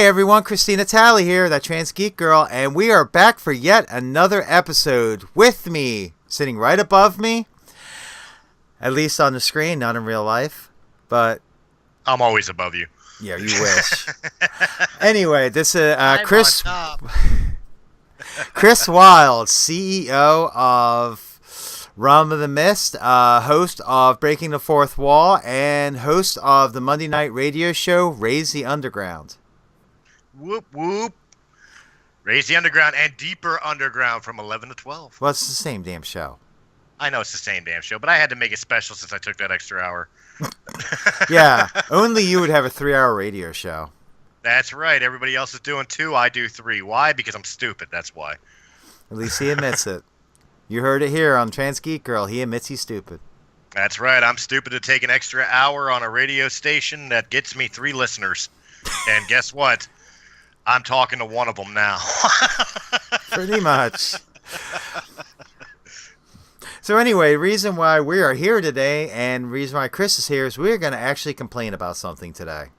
everyone, Christina Tali here, that trans geek girl, and we are back for yet another episode. With me, sitting right above me, at least on the screen, not in real life, but I'm always above you. Yeah, you wish. Anyway, this is Chris Wylde, CEO of Realm of the Mist, host of Breaking the Fourth Wall, and host of the Monday night radio show Raise the Underground. Whoop, whoop. Raise the Underground and Deeper Underground from 11 to 12. Well, it's the same damn show. I know it's the same damn show, but I had to make it special since I took that extra hour. Yeah, only you would have a 3-hour radio show. That's right. Everybody else is doing 2. I do 3. Why? Because I'm stupid. That's why. At least he admits it. You heard it here on Trans Geek Girl. He admits he's stupid. That's right. I'm stupid to take an extra hour on a radio station that gets me 3 listeners. And guess what? I'm talking to one of them now. Pretty much. So anyway, the reason why we are here today and the reason why Chris is here is we're going to actually complain about something today.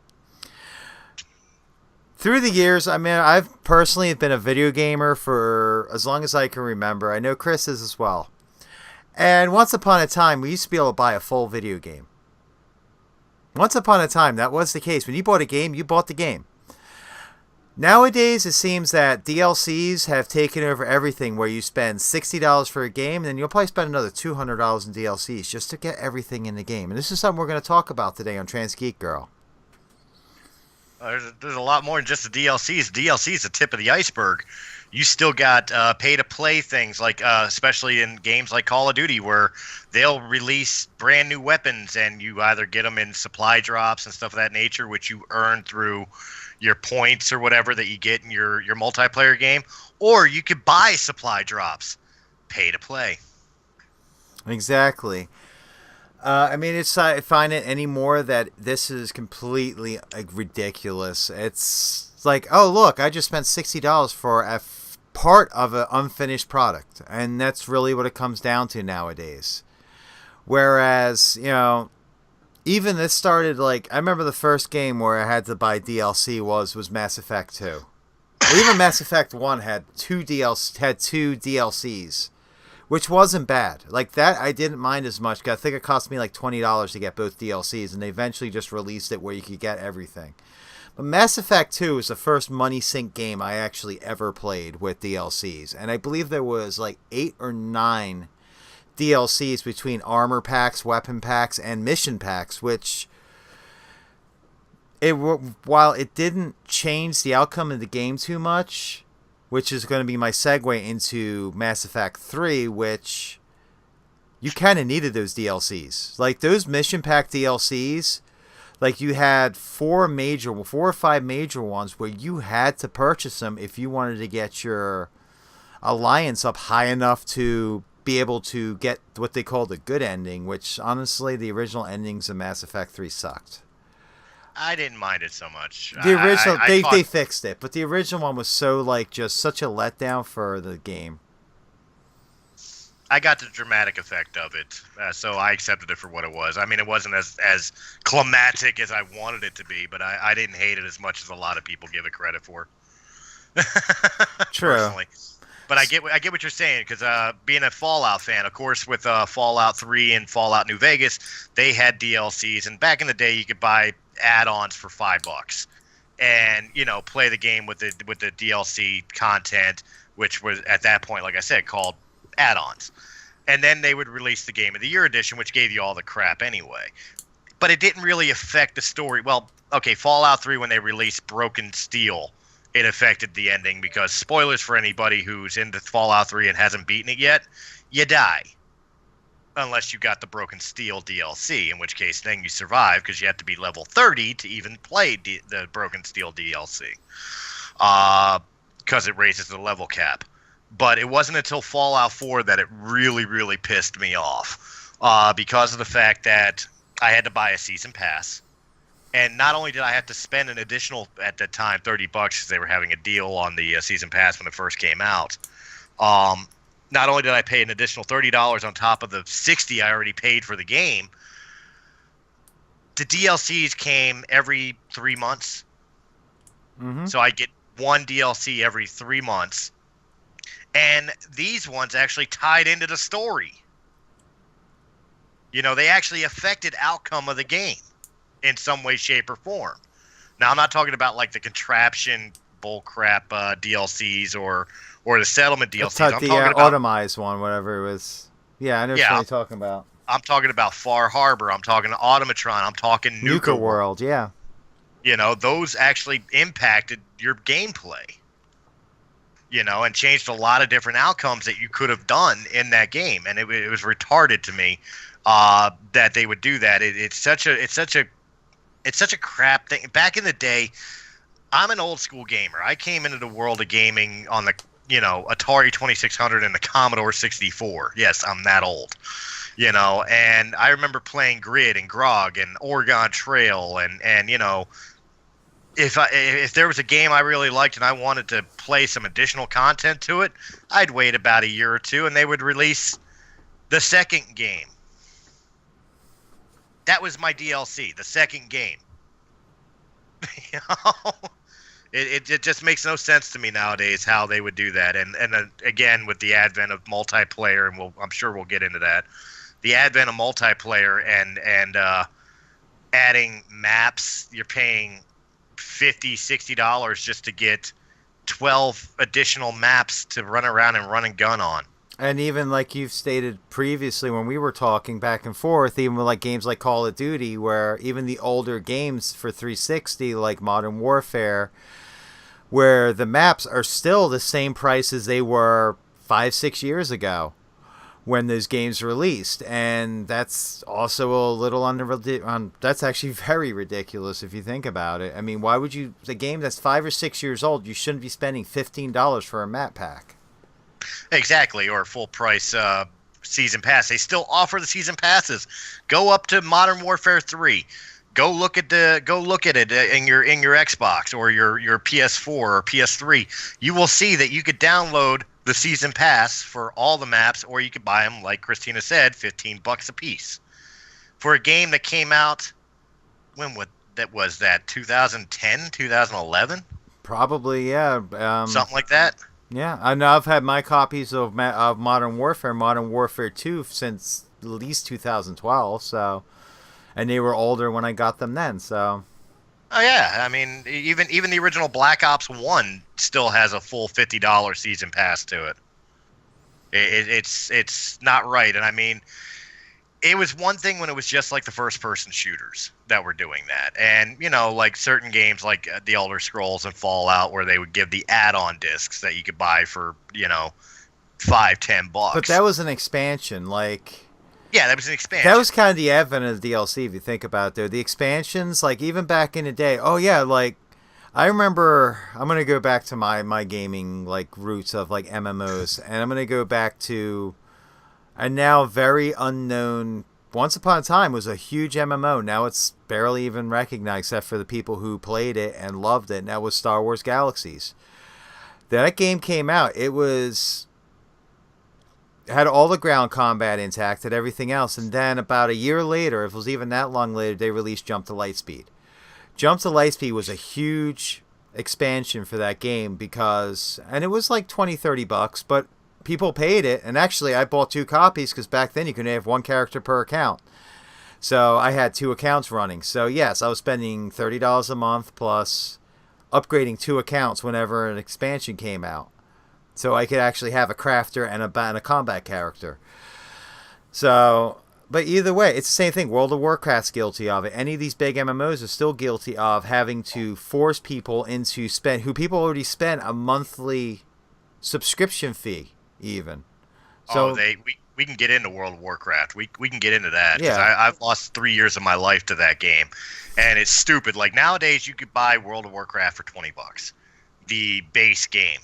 Through the years, I mean, I've personally been a video gamer for as long as I can remember. I know Chris is as well. And once upon a time, we used to be able to buy a full video game. Once upon a time, that was the case. When you bought a game, you bought the game. Nowadays, it seems that DLCs have taken over everything, where you spend $60 for a game, and then you'll probably spend another $200 in DLCs just to get everything in the game. And this is something we're going to talk about today on Trans Geek Girl. There's a lot more than just the DLCs. DLC is the tip of the iceberg. You still got pay-to-play things, like especially in games like Call of Duty, where they'll release brand new weapons, and you either get them in supply drops and stuff of that nature, which you earn through your points or whatever that you get in your multiplayer game, or you could buy supply drops, pay to play. Exactly. I mean, I find it anymore that this is completely ridiculous. It's like, oh look, I just spent $60 for a part of an unfinished product, and that's really what it comes down to nowadays. Whereas, you know, even this started, like, I remember the first game where I had to buy DLC was Mass Effect 2. Or even Mass Effect 1 had two DLCs, which wasn't bad. Like, that I didn't mind as much, because I think it cost me like $20 to get both DLCs, and they eventually just released it where you could get everything. But Mass Effect 2 is the first money sink game I actually ever played with DLCs, and I believe there was like 8 or 9 DLCs between armor packs, weapon packs, and mission packs, which, while it didn't change the outcome of the game too much, which is going to be my segue into Mass Effect 3, which you kind of needed those DLCs. Like, those mission pack DLCs, like, you had 4 or 5 major ones where you had to purchase them if you wanted to get your alliance up high enough to be able to get what they call the good ending, which honestly the original endings of Mass Effect 3 sucked. I didn't mind it so much. The original, they fixed it, but the original one was so, like, just such a letdown for the game. I got the dramatic effect of it, so I accepted it for what it was. I mean, it wasn't as climatic as I wanted it to be, but I didn't hate it as much as a lot of people give it credit for. True. Personally. But I get what you're saying, because being a Fallout fan, of course, with Fallout 3 and Fallout New Vegas, they had DLCs, and back in the day, you could buy add-ons for $5, and play the game with the DLC content, which was at that point, like I said, called add-ons. And then they would release the Game of the Year edition, which gave you all the crap anyway. But it didn't really affect the story. Well, okay, Fallout 3, when they released Broken Steel, it affected the ending, because spoilers for anybody who's into Fallout 3 and hasn't beaten it yet, you die. Unless you got the Broken Steel DLC, in which case then you survive, because you have to be level 30 to even play the Broken Steel DLC. Because it raises the level cap. But it wasn't until Fallout 4 that it really, really pissed me off. Because of the fact that I had to buy a season pass. And not only did I have to spend an additional, at the time, $30, because they were having a deal on the season pass when it first came out. Not only did I pay an additional $30 on top of the $60 I already paid for the game, the DLCs came every 3 months. Mm-hmm. So I get one DLC every 3 months. And these ones actually tied into the story. They actually affected outcome of the game in some way, shape, or form. Now, I'm not talking about like the contraption bullcrap DLCs or the settlement DLCs. I'm The talking about automized one, whatever it was. Yeah, I know what yeah. you're talking about. I'm talking about Far Harbor. I'm talking Automatron. I'm talking Nuka World. Yeah. Those actually impacted your gameplay. And changed a lot of different outcomes that you could have done in that game, and it was retarded to me that they would do that. It's such a crap thing. Back in the day, I'm an old school gamer. I came into the world of gaming on the Atari 2600 and the Commodore 64. Yes, I'm that old. And I remember playing Grid and Grog and Oregon Trail and if there was a game I really liked and I wanted to play some additional content to it, I'd wait about a year or two and they would release the second game. That was my DLC, the second game. It just makes no sense to me nowadays how they would do that. And again, with the advent of multiplayer, and I'm sure we'll get into that, the advent of multiplayer and adding maps, you're paying $50-$60 just to get 12 additional maps to run around and run and gun on. And even like you've stated previously when we were talking back and forth, even with like games like Call of Duty, where even the older games for 360 like Modern Warfare, where the maps are still the same price as they were 5-6 years ago when those games released. And that's also a little that's actually very ridiculous if you think about it. I mean, why would you, the game that's 5 or 6 years old, you shouldn't be spending $15 for a map pack. Exactly, or full price season pass. They still offer the season passes. Go up to Modern Warfare 3. Go look at it in your Xbox or your PS4 or PS3. You will see that you could download the season pass for all the maps, or you could buy them, like Christina said, $15 a piece for a game that came out. Was that 2010, 2011? Probably, yeah. Something like that. Yeah, I know I've had my copies of Modern Warfare 2 since at least 2012. So, and they were older when I got them then. So. Oh yeah, I mean, even the original Black Ops 1 still has a full $50 season pass to it. It's not right, and I mean, it was one thing when it was just like the first-person shooters that were doing that, and like certain games like The Elder Scrolls and Fallout, where they would give the add-on discs that you could buy for $5-10. But that was an expansion, like. Yeah, that was an expansion. That was kind of the advent of the DLC, if you think about it. There, the expansions, like even back in the day. Oh yeah, like I remember. I'm gonna go back to my gaming like roots of like MMOs, and I'm gonna go back to a now very unknown. Once upon a time was a huge MMO. Now it's barely even recognized, except for the people who played it and loved it. And that was Star Wars Galaxies. That game came out. It had all the ground combat intact and everything else, and then about a year later, if it was even that long later, they released Jump to Lightspeed. Jump to Lightspeed was a huge expansion for that game and it was like $20-$30, but people paid it, and actually I bought 2 copies because back then you could have 1 character per account. So I had 2 accounts running. So yes, I was spending $30 a month plus upgrading 2 accounts whenever an expansion came out. So I could actually have a crafter and a combat character. So, but either way, it's the same thing. World of Warcraft's guilty of it. Any of these big MMOs are still guilty of having to force people into who people already spent a monthly subscription fee, even. So we can get into World of Warcraft. We can get into that. Yeah. I've lost 3 years of my life to that game, and it's stupid. Like nowadays, you could buy World of Warcraft for $20, the base game.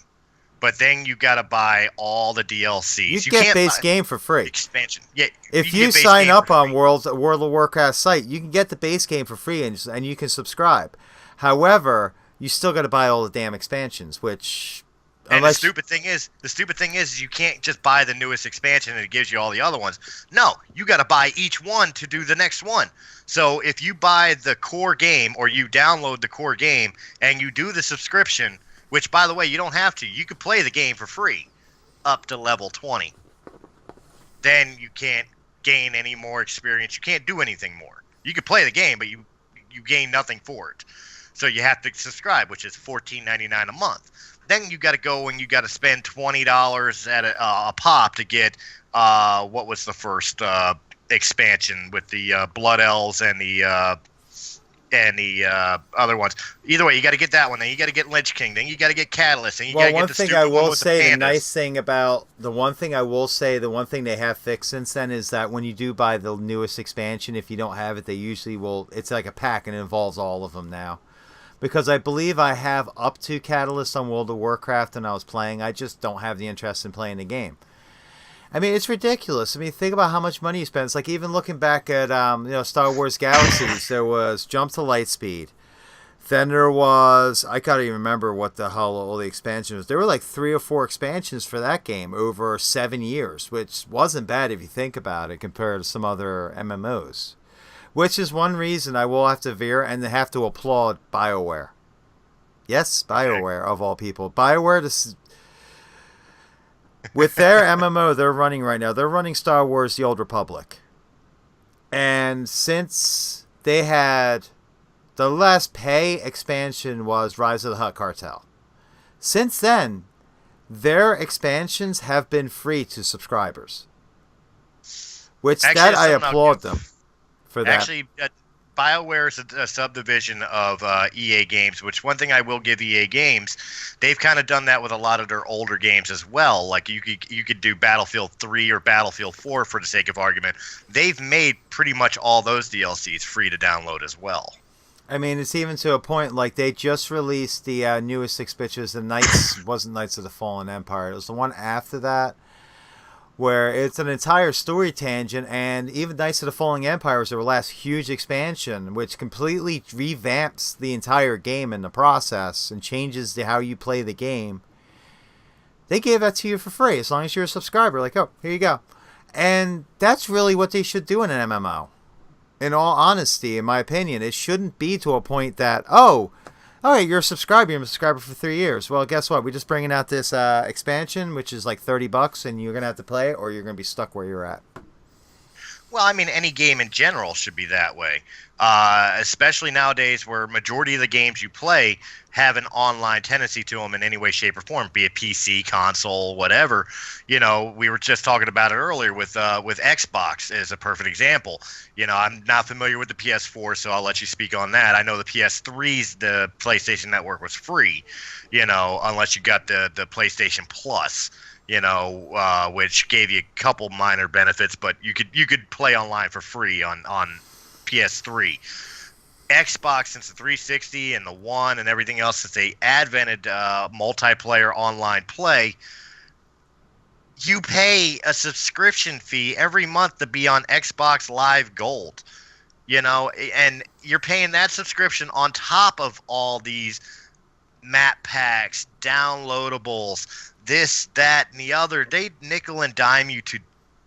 But then you got to buy all the DLCs. You get base game for free. Expansion. Yeah. If you sign up on World of Warcraft site, you can get the base game for free and you can subscribe. However, you still got to buy all the damn expansions, which And the Unless stupid thing is you can't just buy the newest expansion and it gives you all the other ones. No, you got to buy each one to do the next one. So if you buy the core game or you download the core game and you do the subscription, which by the way you don't have to, you could play the game for free up to level 20. Then you can't gain any more experience. You can't do anything more. You could play the game, but you gain nothing for it. So you have to subscribe, which is $14.99 a month. Then you got to go and you got to spend $20 at a pop to get what was the first expansion with the Blood Elves and the other ones. Either way, you got to get that one. Then you got to get Lich King. Then you got to get Catalyst. And you got to get the stupid one with the pandas. The one thing they have fixed since then is that when you do buy the newest expansion, if you don't have it, they usually will. It's like a pack and it involves all of them now. Because I believe I have up to Catalyst on World of Warcraft and I was playing. I just don't have the interest in playing the game. I mean, it's ridiculous. I mean, think about how much money you spend. It's like even looking back at Star Wars Galaxies, there was Jump to Lightspeed. Then there was, I can't even remember what the hell all the expansions was. There were like 3 or 4 expansions for that game over 7 years, which wasn't bad if you think about it compared to some other MMOs. Which is one reason I will have to veer and have to applaud BioWare. Yes, BioWare, of all people. BioWare, with their MMO they're running right now, they're running Star Wars The Old Republic. And since they had... The last pay expansion was Rise of the Hutt Cartel. Since then, their expansions have been free to subscribers. Which Actually, that I applaud them. For that. Actually, BioWare is a subdivision of EA Games, which one thing I will give EA Games, they've kind of done that with a lot of their older games as well. Like you could do Battlefield 3 or Battlefield 4 for the sake of argument. They've made pretty much all those DLCs free to download as well. I mean, it's even to a point like they just released the newest expansion. The Knights wasn't Knights of the Fallen Empire. It was the one after that, where it's an entire story tangent, and even Knights of the Fallen Empire was their last huge expansion, which completely revamps the entire game in the process and changes how you play the game. They gave that to you for free, as long as you're a subscriber. Like, oh, here you go. And that's really what they should do in an MMO. In all honesty, in my opinion, it shouldn't be to a point that, oh, all right, you're a subscriber for 3 years. Well, guess what? We're just bringing out this expansion, which is like $30, and you're going to have to play it, or you're going to be stuck where you're at. Well, I mean, any game in general should be that way, especially nowadays where majority of the games you play have an online tendency to them in any way, shape, or form, be it PC, console, whatever. You know, we were just talking about it earlier with Xbox as a perfect example. You know, I'm not familiar with the PS4, so I'll let you speak on that. I know the PS3's, the PlayStation Network was free, you know, unless you got the PlayStation Plus. You know, which gave you a couple minor benefits, but you could play online for free on PS3. Xbox, since the 360 and the One and everything else, since they advented multiplayer online play, you pay a subscription fee every month to be on Xbox Live Gold. You know, and you're paying that subscription on top of all these map packs, downloadables, this, that, and the other. They nickel and dime you to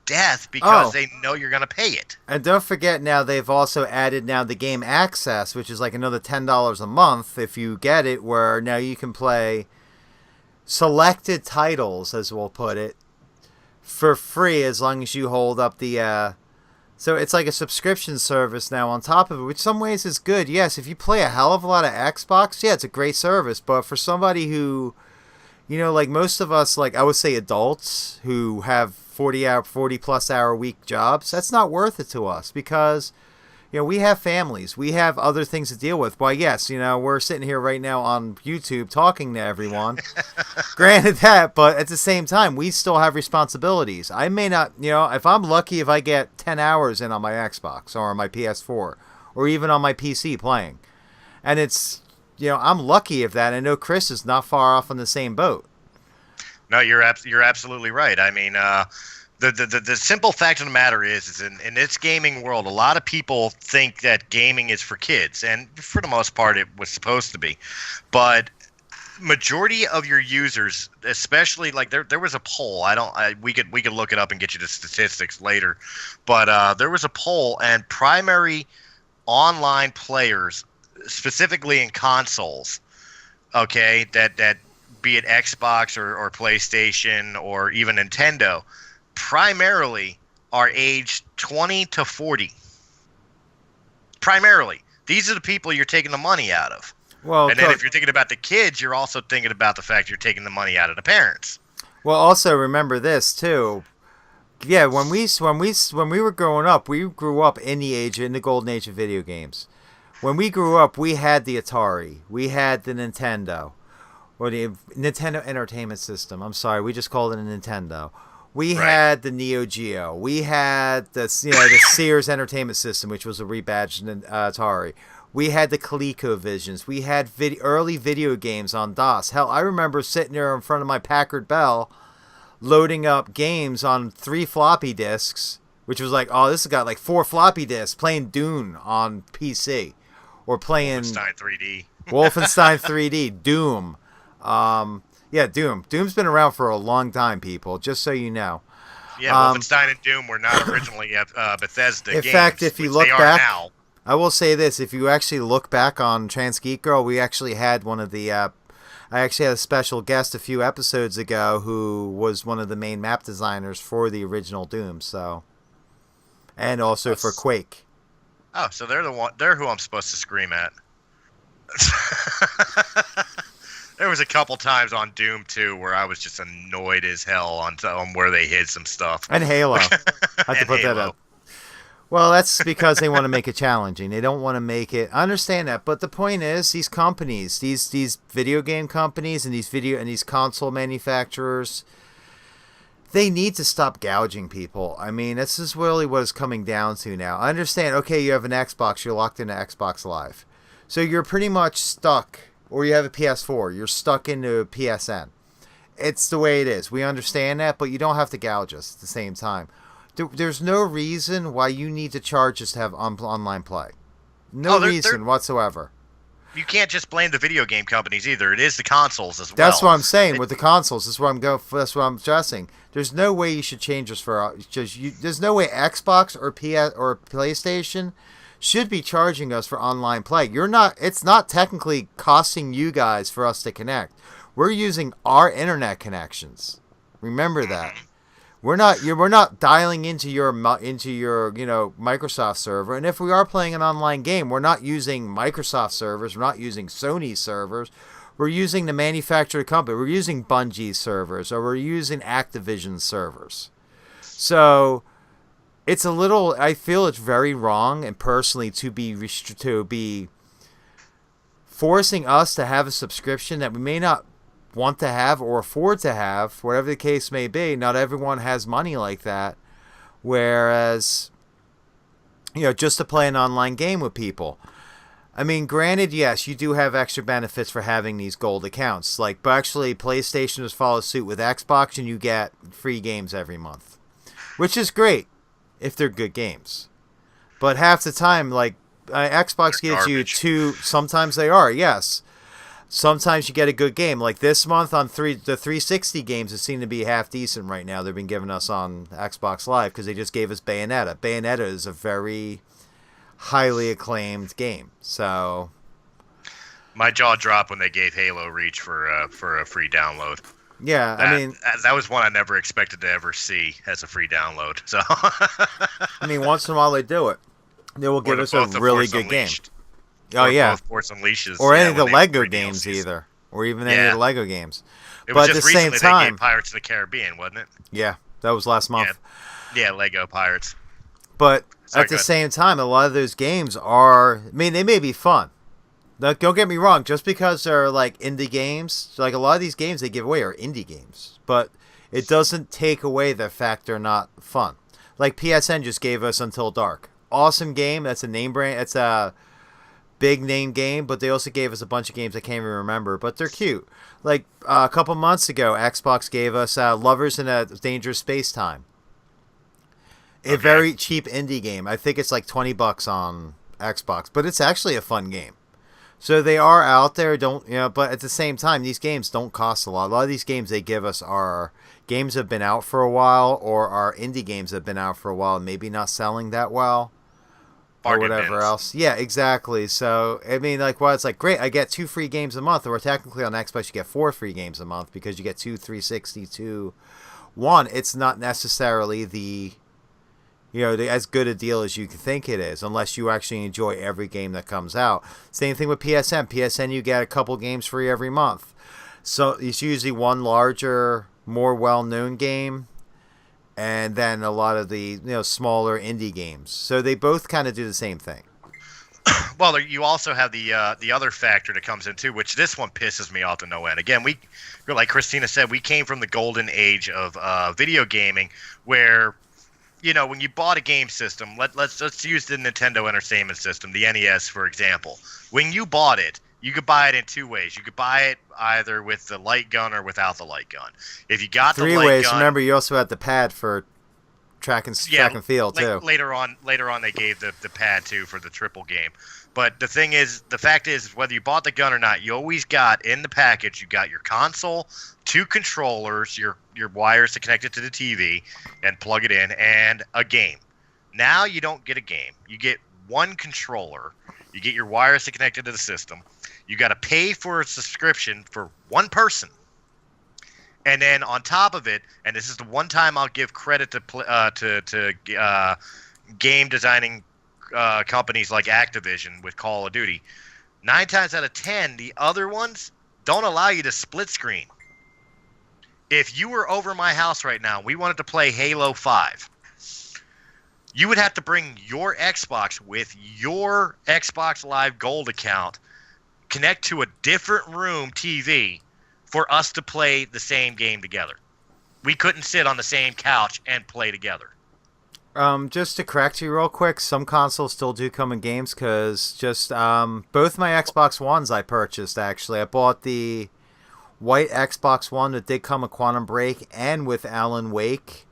death because they know you're going to pay it. And don't forget now they've also added now the game access, which is like another $10 a month if you get it, where now you can play selected titles, as we'll put it, for free as long as you hold up the... So it's like a subscription service now on top of it, which some ways is good. Yes, if you play a hell of a lot of Xbox, yeah, it's a great service. But for somebody who... You know, like most of us, like I would say adults who have 40-plus hour week jobs, that's not worth it to us because, you know, we have families. We have other things to deal with. Why, yes, you know, we're sitting here right now on YouTube talking to everyone. Granted that, but at the same time, we still have responsibilities. I may not, you know, if I'm lucky if I get 10 hours in on my Xbox or on my PS4 or even on my PC playing. And it's... You know, I'm lucky of that. I know Chris is not far off on the same boat. No, you're absolutely right. I mean, the simple fact of the matter is in this gaming world, a lot of people think that gaming is for kids, and for the most part, it was supposed to be. But majority of your users, especially like there was a poll. We could look it up and get you the statistics later, but there was a poll and primary online players, specifically in consoles, okay, that be it Xbox or PlayStation or even Nintendo, primarily are aged 20 to 40. Primarily, these are the people you're taking the money out of. Well, and then if you're thinking about the kids, you're also thinking about the fact you're taking the money out of the parents. well, also remember this too. Yeah, when we were growing up, we grew up in the golden age of video games. When we grew up, we had the Atari, we had the Nintendo, or the Nintendo Entertainment System. I'm sorry, we just called it a Nintendo. We had the Neo Geo. We had the the Sears Entertainment System, which was a rebadged Atari. We had the ColecoVisions. We had early video games on DOS. Hell, I remember sitting there in front of my Packard Bell, loading up games on 3 floppy disks, which was like, oh, this has got like 4 floppy disks, playing Dune on PC, or playing Wolfenstein 3D, Doom. Yeah, Doom. Doom's been around for a long time, people, just so you know. Yeah, Wolfenstein and Doom were not originally Bethesda games. In fact, if you look back, now. I will say this, if you actually look back on Trans Geek Girl, we actually had one of the, I actually had a special guest a few episodes ago who was one of the main map designers for the original Doom, so, and also for Quake. Oh, so they're who I'm supposed to scream at. There was a couple times on Doom 2 where I was just annoyed as hell on where they hid some stuff. And Halo. I have to put that up. Well, that's because they want to make it challenging. They don't want to make it. I understand that, but the point is, these companies, these video game companies, and these console manufacturers, they need to stop gouging people. I mean, this is really what it's coming down to now. I understand. Okay, you have an Xbox, you're locked into Xbox Live, so you're pretty much stuck. Or you have a PS4, you're stuck into a PSN. It's the way it is. We understand that, but you don't have to gouge us at the same time. There's no reason why you need to charge us to have online play. No reason whatsoever. You can't just blame the video game companies either. It is the consoles as well. That's what I'm saying with the consoles. That's what I'm stressing. There's no way you should change us for there's no way Xbox or PlayStation should be charging us for online play. It's not technically costing you guys for us to connect. We're using our internet connections. Remember that. We're not dialing into your Microsoft server. And if we are playing an online game, we're not using Microsoft servers. We're not using Sony servers. We're using the manufacturer company. We're using Bungie's servers, or we're using Activision servers. So it's a little. I feel it's very wrong, and personally, to be forcing us to have a subscription that we may not want to have or afford to have, whatever the case may be. Not everyone has money like that. Whereas, just to play an online game with people. I mean, granted, yes, you do have extra benefits for having these gold accounts. But actually, PlayStation has followed suit with Xbox, and you get free games every month, which is great if they're good games. But half the time, Xbox gives you 2. Sometimes they are, yes. Sometimes you get a good game. Like this month on the 360 games that seem to be half decent right now. They've been giving us on Xbox Live because they just gave us Bayonetta. Bayonetta is a very highly acclaimed game. So my jaw dropped when they gave Halo Reach for a free download. Yeah, that was one I never expected to ever see as a free download. So I mean, once in a while they do it. They will give us a really good game. Oh yeah, Force Unleashes, or any of the Lego games either, or even any of the Lego games. But at the same time, they gave Pirates of the Caribbean, wasn't it? Yeah, that was last month. Yeah, Lego Pirates. But at the same time, a lot of those games are. I mean, they may be fun. Don't get me wrong. Just because they're like indie games, like a lot of these games they give away are indie games, but it doesn't take away the fact they're not fun. Like PSN just gave us Until Dark. Awesome game. That's a name brand. It's a big name game, but they also gave us a bunch of games I can't even remember, but they're cute. Like a couple months ago, Xbox gave us Lovers in a Dangerous Space Time. A very cheap indie game. I think it's like $20 on Xbox, but it's actually a fun game. So they are out there, but at the same time, these games don't cost a lot. A lot of these games they give us are games that have been out for a while, or are indie games that have been out for a while and maybe not selling that well, or Bargain whatever bins. else. Yeah, exactly. So, I mean, it's like, great, I get 2 free games a month, or technically on Xbox you get 4 free games a month because you get 2 360, 2 1. It's not necessarily as good a deal as you think it is, unless you actually enjoy every game that comes out. Same thing with PSN. PSN, you get a couple games free every month. So it's usually one larger, more well-known game, and then a lot of the smaller indie games. So they both kind of do the same thing. Well, you also have the other factor that comes in too, which this one pisses me off to no end. Again, like Christina said, we came from the golden age of video gaming, where when you bought a game system, let's use the Nintendo Entertainment System, the NES, for example. When you bought it, you could buy it in 2 ways. You could buy it either with the light gun or without the light gun. If you got 3 the light ways. gun, Remember, you also had the pad for track and field too. Later on, they gave the pad too for the triple game. But the fact is, whether you bought the gun or not, you always got in the package. You got your console, 2 controllers, your wires to connect it to the TV and plug it in, and a game. Now you don't get a game. You get 1 controller. You get your wires to connect it to the system. You got to pay for a subscription for 1 person. And then on top of it, and this is the one time I'll give credit to game designing companies like Activision with Call of Duty, 9 times out of 10, the other ones don't allow you to split screen. If you were over my house right now, we wanted to play Halo 5, you would have to bring your Xbox with your Xbox Live Gold account, connect to a different room TV for us to play the same game together. We couldn't sit on the same couch and play together. Just to correct you real quick, some consoles still do come in games, because both my Xbox Ones I purchased, actually. I bought the white Xbox One that did come with Quantum Break and with Alan Wake,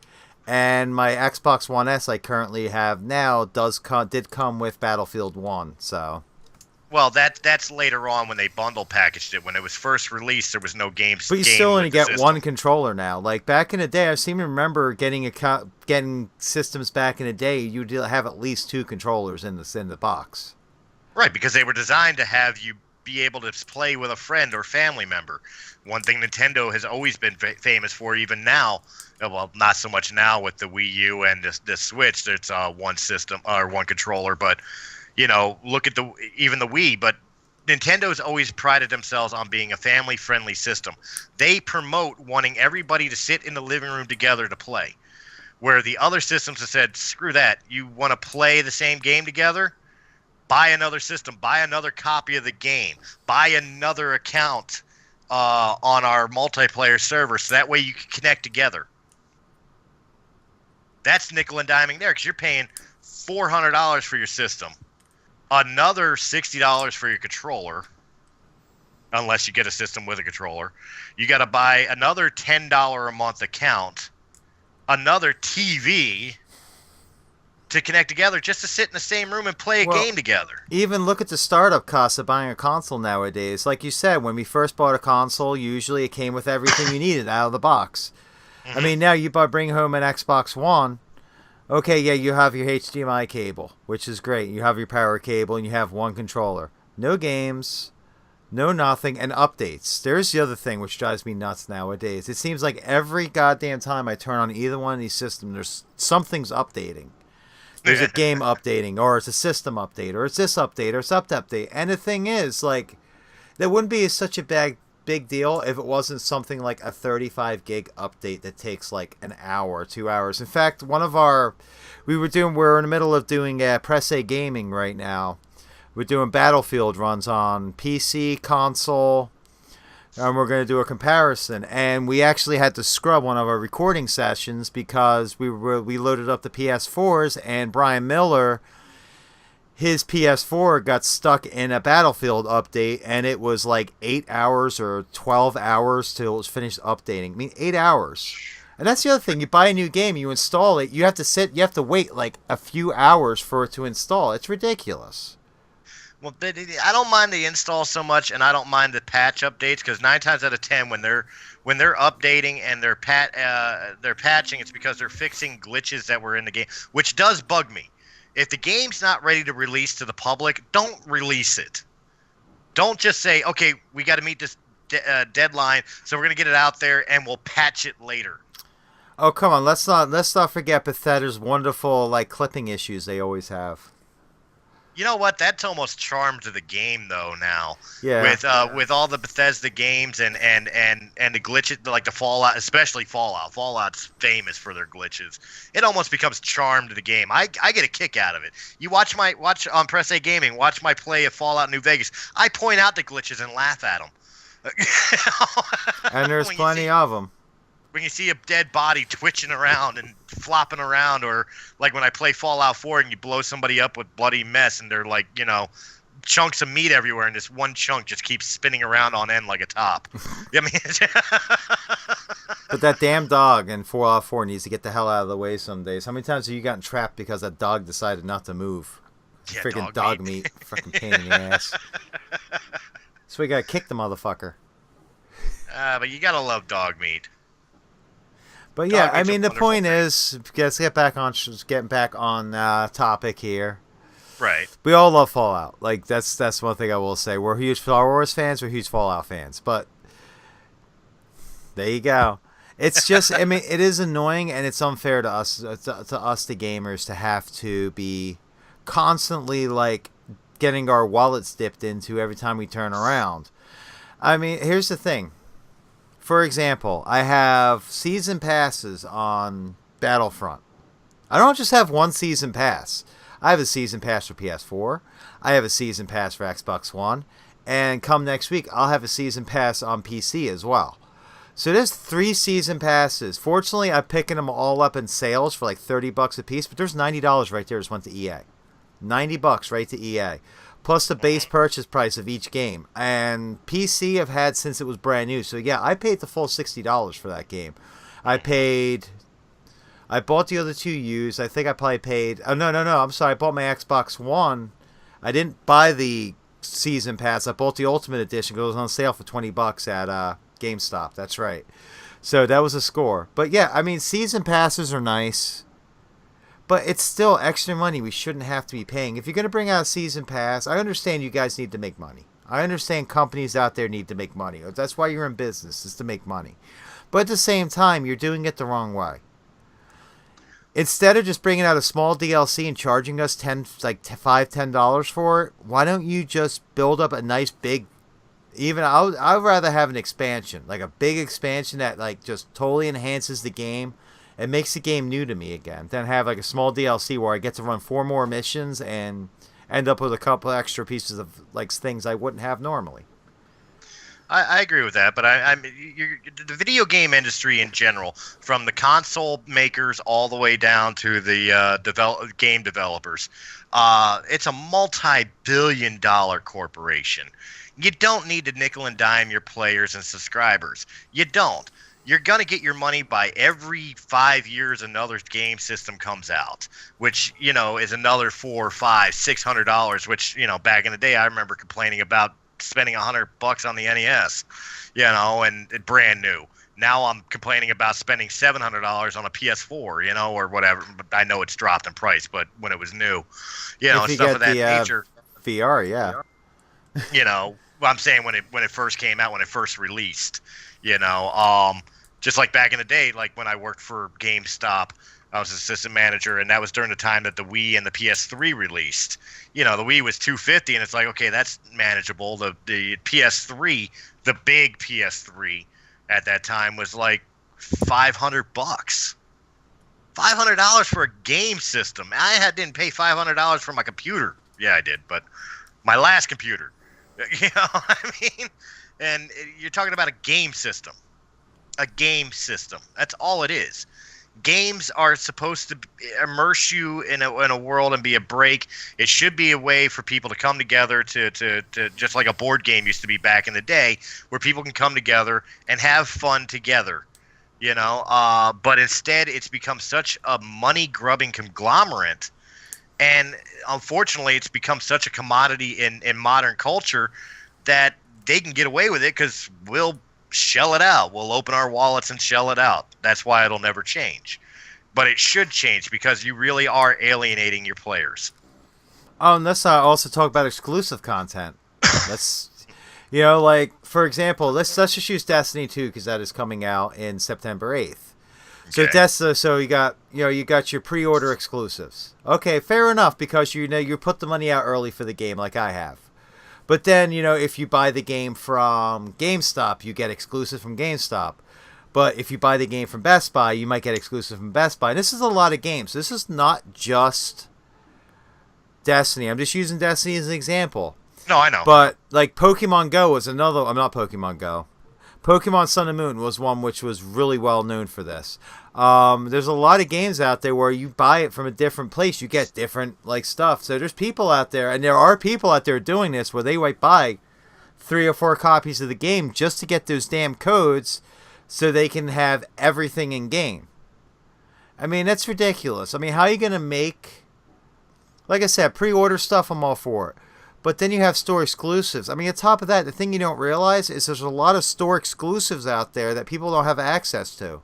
and my Xbox One S I currently have now did come with Battlefield 1, so... Well, that's later on when they bundle packaged it. When it was first released, there was no games. But you still only get 1 controller now. Like back in the day, I seem to remember getting systems back in the day. You'd have at least 2 controllers in the box. Right, because they were designed to have you be able to play with a friend or family member. One thing Nintendo has always been famous for, even now. Well, not so much now with the Wii U and the Switch. There's 1 system or 1 controller, but. Look at even the Wii, but Nintendo's always prided themselves on being a family-friendly system. They promote wanting everybody to sit in the living room together to play, where the other systems have said, screw that. You want to play the same game together? Buy another system. Buy another copy of the game. Buy another account on our multiplayer server, so that way you can connect together. That's nickel and diming there, because you're paying $400 for your system. Another $60 for your controller, unless you get a system with a controller. You got to buy another $10 a month account, another TV to connect together just to sit in the same room and play a game together. Even look at the startup costs of buying a console nowadays. Like you said, when we first bought a console, usually it came with everything you needed out of the box. Mm-hmm. I mean, now you bring home an Xbox One. Okay, yeah, you have your HDMI cable, which is great. You have your power cable, and you have 1 controller. No games, no nothing, and updates. There's the other thing which drives me nuts nowadays. It seems like every goddamn time I turn on either one of these systems, something's updating. There's a game updating, or it's a system update, or it's this update, or it's that update. And the thing is, that wouldn't be such a big deal if it wasn't something like a 35 gig update that takes like an hour, 2 hours. In fact, we're in the middle of doing Press A Gaming right now. We're doing Battlefield runs on PC, console, and we're going to do a comparison. And we actually had to scrub one of our recording sessions because we loaded up the PS4s, and Brian Miller, his PS4 got stuck in a Battlefield update, and it was like 8 hours or 12 hours till it was finished updating. I mean, 8 hours. And that's the other thing. You buy a new game, you install it, you have to wait like a few hours for it to install. It's ridiculous. Well, I don't mind the install so much, and I don't mind the patch updates because 9 times out of 10, when they're updating and they're patching, it's because they're fixing glitches that were in the game, which does bug me. If the game's not ready to release to the public, don't release it. Don't just say, okay, we got to meet this deadline, so we're gonna get it out there and we'll patch it later. Oh, come on, let's not forget Bethesda's wonderful like clipping issues they always have. You know what? That's almost charm to the game, though. Now, Yeah. With all the Bethesda games and the glitches, like the Fallout, especially Fallout. Fallout's famous for their glitches. It almost becomes charm to the game. I get a kick out of it. You watch on Press A Gaming. Watch my play of Fallout New Vegas. I point out the glitches and laugh at them. And there's plenty of them. When you see a dead body twitching around and flopping around, or like when I play Fallout 4 and you blow somebody up with bloody mess and they're like, chunks of meat everywhere and this one chunk just keeps spinning around on end like a top. I mean, but that damn dog in Fallout 4 needs to get the hell out of the way some days. How many times have you gotten trapped because that dog decided not to move? Yeah, freaking dog meat. Freaking pain in the ass. So we gotta kick the motherfucker. But you gotta love dog meat. But yeah, I mean, the point is, let's get back on, topic here. Right. We all love Fallout. Like that's one thing I will say. We're huge Star Wars fans. We're huge Fallout fans. But there you go. It's just, I mean, it is annoying and it's unfair to us, the gamers, to have to be constantly like getting our wallets dipped into every time we turn around. I mean, here's the thing. For example, I have season passes on Battlefront. I don't just have one season pass. I have a season pass for PS4. I have a season pass for Xbox One. And come next week, I'll have a season pass on PC as well. So there's 3 season passes. Fortunately, I'm picking them all up in sales for like $30 a piece. But there's $90 right there just went to EA. $90 right to EA. Plus the base purchase price of each game. And PC I've had since it was brand new. So yeah, I paid the full $60 for that game. I bought the other 2 used. I think I probably paid... Oh, no. I'm sorry. I bought my Xbox One. I didn't buy the season pass. I bought the Ultimate Edition because it was on sale for $20 at GameStop. That's right. So that was a score. But yeah, I mean, season passes are nice. But it's still extra money we shouldn't have to be paying. If you're going to bring out a season pass, I understand you guys need to make money. I understand companies out there need to make money. That's why you're in business, is to make money. But at the same time, you're doing it the wrong way. Instead of just bringing out a small DLC and charging us $10 for it, why don't you just build up a nice big... I'd rather have an expansion, like a big expansion that like just totally enhances the game. It makes the game new to me again. Then have like a small DLC where I get to run 4 more missions and end up with a couple extra pieces of like things I wouldn't have normally. I agree with that, but the video game industry in general, from the console makers all the way down to the game developers, it's a multi-billion-dollar corporation. You don't need to nickel and dime your players and subscribers. You don't. You're going to get your money by every 5 years another game system comes out, which, is another $400, $500, $600, which, back in the day I remember complaining about spending $100 on the NES, and brand new. Now I'm complaining about spending $700 on a PS4, or whatever. But I know it's dropped in price, but when it was new, if you stuff of that the, nature. VR, yeah. I'm saying when it first came out, when it first released, just like back in the day, like when I worked for GameStop, I was assistant manager, and that was during the time that the Wii and the PS3 released. The Wii was $250, and it's like, okay, that's manageable. The PS3, the big PS3 at that time was like $500. $500 for a game system. Didn't pay $500 for my computer. Yeah, I did, but my last computer. And you're talking about a game system. A game system. That's all it is. Games are supposed to immerse you in a world and be a break. It should be a way for people to come together to just like a board game used to be back in the day, where people can come together and have fun together. But instead it's become such a money-grubbing conglomerate And unfortunately, it's become such a commodity in modern culture that they can get away with it because we'll shell it out. We'll open our wallets and shell it out. That's why it'll never change. But it should change because you really are alienating your players. Oh, and let's also talk about exclusive content. Let's, like, for example, let's just use Destiny 2 because that is coming out in September 8th. Okay. So you got your pre-order exclusives. Okay, fair enough because you put the money out early for the game like I have. But then, if you buy the game from GameStop, you get exclusive from GameStop. But if you buy the game from Best Buy, you might get exclusive from Best Buy. And this is a lot of games. This is not just Destiny. I'm just using Destiny as an example. No, I know. But like Pokemon Go was another. I'm not Pokemon Go. Pokemon Sun and Moon was one which was really well known for this. There's a lot of games out there where you buy it from a different place, you get different like stuff. So there's people out there, and there are people out there doing this where they might buy 3 or 4 copies of the game just to get those damn codes, so they can have everything in game. I mean, that's ridiculous. I mean, how are you gonna make? Like I said, pre-order stuff, I'm all for it. But then you have store exclusives. I mean, on top of that, the thing you don't realize is there's a lot of store exclusives out there that people don't have access to.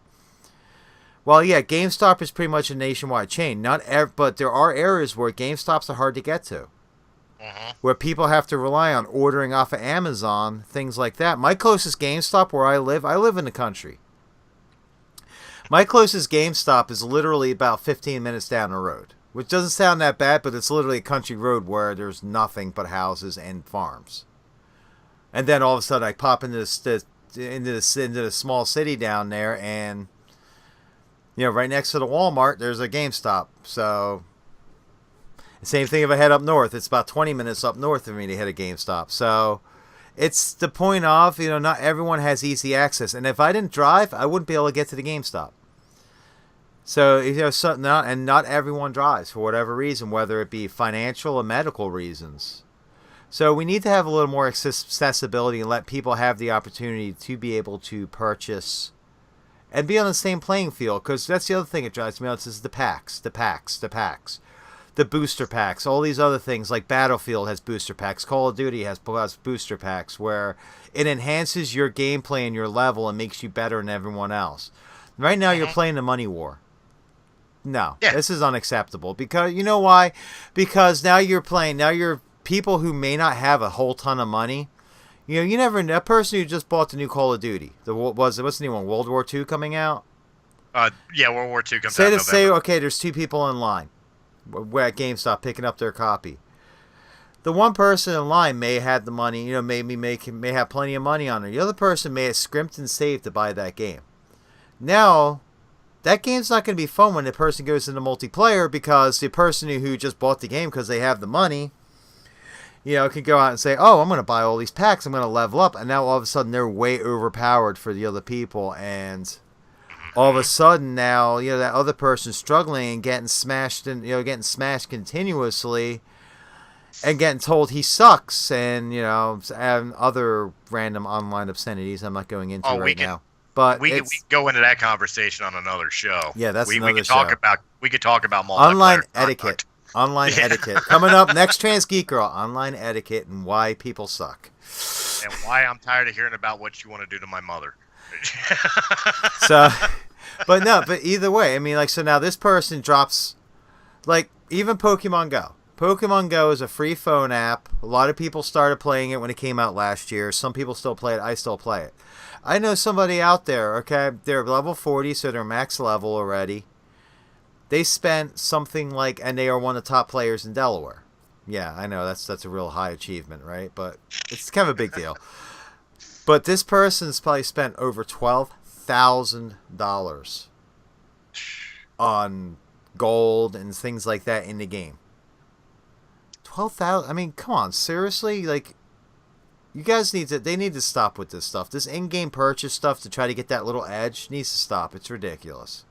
Well, yeah, GameStop is pretty much a nationwide chain. But there are areas where GameStops are hard to get to. Where people have to rely on ordering off of Amazon, things like that. My closest GameStop where I live in the country. My closest GameStop is literally about 15 minutes down the road. Which doesn't sound that bad, but it's literally a country road where there's nothing but houses and farms. And then all of a sudden I pop into the small city down there, and right next to the Walmart there's a GameStop. So same thing if I head up north. It's about 20 minutes up north of me to hit a GameStop. So it's the point of, not everyone has easy access. And if I didn't drive, I wouldn't be able to get to the GameStop. So, not everyone drives for whatever reason, whether it be financial or medical reasons. So we need to have a little more accessibility and let people have the opportunity to be able to purchase and be on the same playing field. Because that's the other thing that drives me nuts is the packs. The booster packs. All these other things like Battlefield has booster packs. Call of Duty has booster packs where it enhances your gameplay and your level and makes you better than everyone else. Right now you're playing the money war. No, This is unacceptable because you know why? Because now you're people who may not have a whole ton of money. You never know. A person who just bought the new Call of Duty. What's the new one? World War II coming out? Yeah, World War II comes out in November. Say, okay, there's 2 people in line. We're at GameStop picking up their copy. The one person in line may have had the money, may have plenty of money on it. The other person may have scrimped and saved to buy that game. Now, that game's not going to be fun when the person goes into multiplayer because the person who just bought the game because they have the money, can go out and say, oh, I'm going to buy all these packs, I'm going to level up, and now all of a sudden they're way overpowered for the other people, and all of a sudden now, that other person's struggling and getting smashed continuously and getting told he sucks and, and other random online obscenities I'm not going into now. But we could go into that conversation on another show. Yeah, that's another we could show. We could talk about online etiquette. Online etiquette. Coming up next, Trans Geek Girl. Online etiquette and why people suck. And why I'm tired of hearing about what you want to do to my mother. But either way, I mean, so now this person drops, even Pokemon Go. Pokemon Go is a free phone app. A lot of people started playing it when it came out last year. Some people still play it. I still play it. I know somebody out there, okay? They're level 40, so they're max level already. They spent something and they are one of the top players in Delaware. Yeah, I know, that's a real high achievement, right? But it's kind of a big deal. But this person's probably spent over $12,000 on gold and things like that in the game. 12,000. I mean, come on, seriously? You guys need to stop with this stuff. This in-game purchase stuff to try to get that little edge needs to stop. It's ridiculous.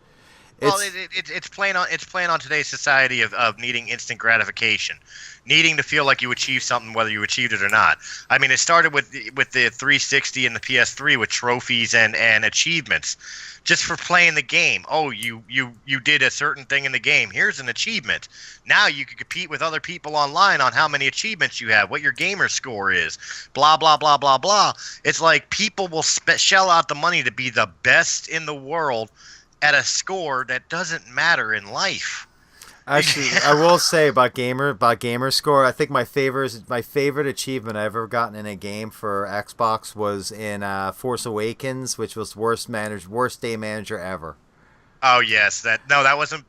Well, it's playing on today's society of needing instant gratification, needing to feel like you achieved something whether you achieved it or not. I mean, it started with the 360 and the PS3 with trophies and achievements, just for playing the game. Oh, you did a certain thing in the game. Here's an achievement. Now you can compete with other people online on how many achievements you have, what your gamer score is, blah blah blah blah blah. It's like people will shell out the money to be the best in the world at a score that doesn't matter in life. Actually, I will say about gamer score, I think my favorite achievement I've ever gotten in a game for Xbox was in Force Awakens, which was worst day manager ever. Oh yes, that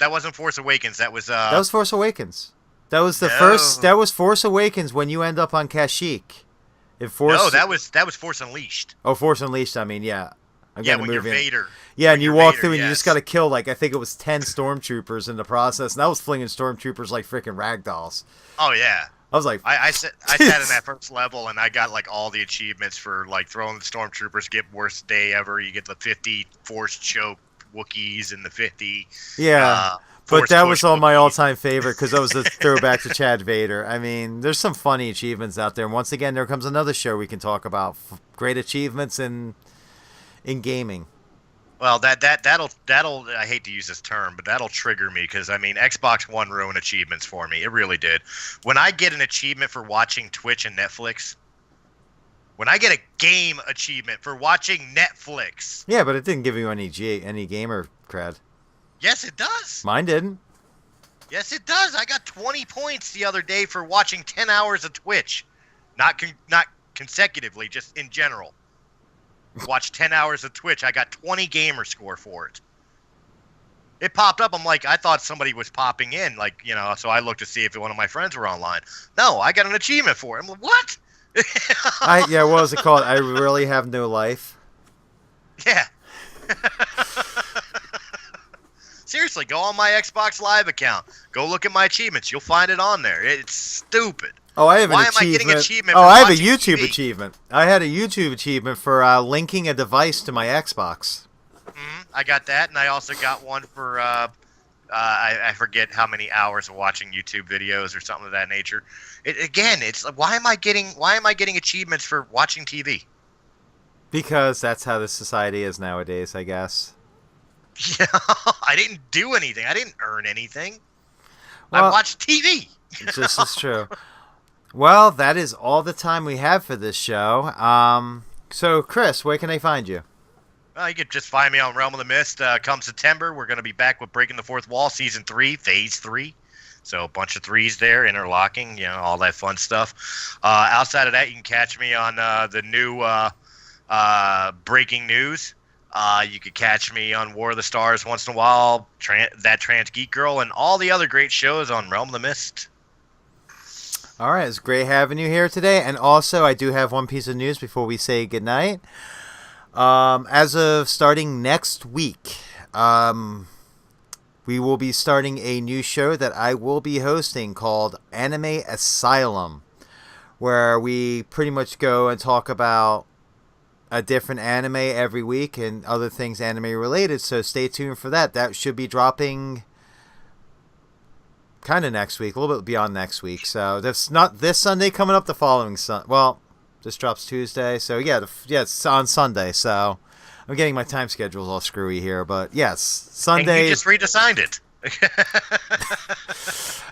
wasn't Force Awakens. That was Force Awakens. That was first. That was Force Awakens when you end up on Kashyyyk. No, that was Force Unleashed. Oh, Force Unleashed. I mean, yeah. When you're Vader. Yeah, and you walk through and you just got to kill, like, I think it was 10 stormtroopers in the process, and I was flinging stormtroopers like freaking ragdolls. Oh, yeah. I was like... I sat in that first level, and I got, like, all the achievements for, like, throwing the stormtroopers, get worst day ever. You get the 50 force choke Wookiees and the 50... Yeah, but that was all my all-time favorite, because that was a throwback to Chad Vader. I mean, there's some funny achievements out there, and once again, there comes another show we can talk about. Great achievements in gaming. Well, that'll I hate to use this term, but that'll trigger me because I mean Xbox One ruined achievements for me. It really did. When I get an achievement for watching Twitch and Netflix, when I get a game achievement for watching Netflix. Yeah, but it didn't give you any gamer cred. Yes, it does. Mine didn't. Yes, it does. I got 20 points the other day for watching 10 hours of Twitch, not consecutively, just in general. Watch 10 hours of Twitch. I got 20 gamer score for it. It popped up. I'm like, I thought somebody was popping in, like, you know, so I looked to see if one of my friends were online. No, I got an achievement for it. I'm like, what? What was it called? I really have no life. Yeah. Seriously, go on my Xbox Live account. Go look at my achievements. You'll find it on there. It's stupid. Oh, I have an achievement. Why am I getting achievement? Oh, I have a YouTube achievement. I had a YouTube achievement for linking a device to my Xbox. I got that, and I also got one for I forget how many hours of watching YouTube videos or something of that nature. It's why am I getting achievements for watching TV? Because that's how the society is nowadays, I guess. Yeah, I didn't do anything. I didn't earn anything. Well, I watched TV. This is true. Well, that is all the time we have for this show. So, Chris, where can they find you? Well, you can just find me on Realm of the Mist. Come September, we're going to be back with Breaking the Fourth Wall, Season 3, Phase 3. So a bunch of threes there, interlocking, you know, all that fun stuff. Outside of that, you can catch me on the new Breaking News. You could catch me on War of the Stars once in a while, that Trans Geek Girl, and all the other great shows on Realm of the Mist. All right, it's great having you here today. And also, I do have one piece of news before we say goodnight. As of starting next week, we will be starting a new show that I will be hosting called Anime Asylum, where we pretty much go and talk about a different anime every week and other things anime related. So stay tuned for that. That should be dropping kind of next week, a little bit beyond next week. So that's not this Sunday coming up, the following Sunday. Well, this drops Tuesday. So yeah, it's on Sunday. So I'm getting my time schedules all screwy here, but yes, Sunday. And you just redesigned it.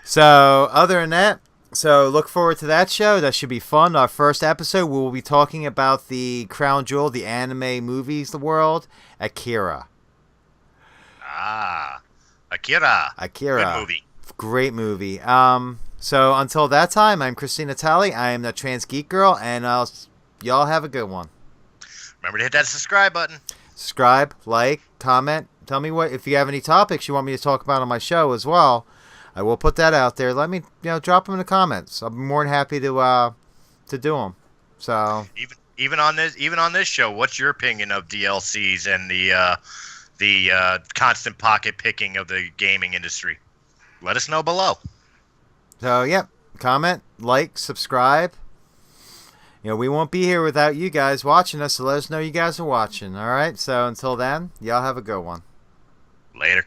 So other than that, so look forward to that show. That should be fun. Our first episode, we will be talking about the crown jewel, the anime movies, the world, Akira. Akira. Good movie. Great movie. So until that time, I'm Christina Tali. I am the Trans Geek Girl, and y'all have a good one. Remember to hit that subscribe button. Subscribe, like, comment. Tell me if you have any topics you want me to talk about on my show as well. I will put that out there. Let me, drop them in the comments. I'll be more than happy to do them. So even on this show, what's your opinion of DLCs and the constant pocket picking of the gaming industry? Let us know below. So, comment, like, subscribe. We won't be here without you guys watching us, so let us know you guys are watching. All right? So, until then, y'all have a good one. Later.